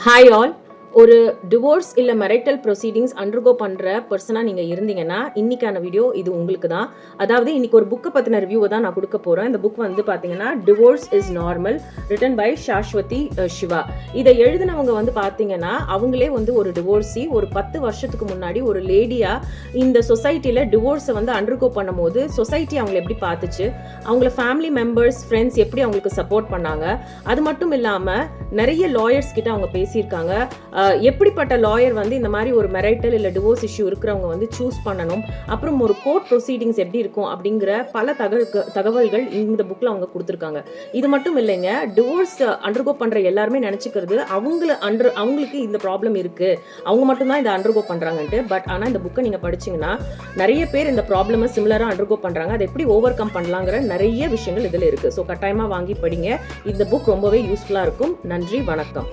Hi all. ஒரு divorce இல்லை marital proceedings undergo பண்ணுற பர்சனாக நீங்கள் இருந்தீங்கன்னா இன்னைக்கான வீடியோ இது உங்களுக்கு தான். அதாவது இன்னைக்கு ஒரு புக்கை பற்றின ரிவ்யூவை தான் நான் கொடுக்க போகிறேன். இந்த புக் வந்து பார்த்தீங்கன்னா divorce is normal, written by Saswati Siva. இதை எழுதினவங்க வந்து பார்த்தீங்கன்னா அவங்களே வந்து ஒரு டிவோர்ஸி. ஒரு 10 வருஷத்துக்கு முன்னாடி ஒரு லேடியாக இந்த சொசைட்டியில் டிவோர்ஸை வந்து அண்டர்கோ பண்ணும்போது சொசைட்டி அவங்களை எப்படி பார்த்துச்சு, அவங்கள ஃபேமிலி மெம்பர்ஸ் ஃப்ரெண்ட்ஸ் எப்படி அவங்களுக்கு சப்போர்ட் பண்ணாங்க, அது மட்டும் இல்லாமல் நிறைய லாயர்ஸ் கிட்ட அவங்க பேசியிருக்காங்க. எப்படிப்பட்ட லாயர் வந்து இந்த மாதிரி ஒரு மெரைட்டல் இல்லை டிவோர்ஸ் இஷ்யூ இருக்கிறவங்க வந்து சூஸ் பண்ணணும், அப்புறம் ஒரு கோர்ட் ப்ரொசீடிங்ஸ் எப்படி இருக்கும் அப்படிங்கிற பல தகவல்கள் இந்த புக்கில் அவங்க கொடுத்துருக்காங்க. இது மட்டும் இல்லைங்க, டிவோர்ஸ் அண்டர்கோ பண்ணுற எல்லாருமே நினச்சிக்கிறது அவங்களுக்கு இந்த ப்ராப்ளம் இருக்குது, அவங்க மட்டும்தான் இதை அண்டர்கோ பண்ணுறாங்கன்ட்டு. பட் ஆனால் இந்த புக்கை நீங்கள் படிச்சிங்கன்னா நிறைய பேர் இந்த ப்ராப்ளமை சிமிலராக அண்டர்கோ பண்ணுறாங்க. அதை எப்படி ஓவர் கம் பண்ணலாங்கிற நிறைய விஷயங்கள் இதில் இருக்குது. ஸோ கட்டாயமாக வாங்கி படிங்க. இந்த புக் ரொம்பவே யூஸ்ஃபுல்லாக இருக்கும். நன்றி, வணக்கம்.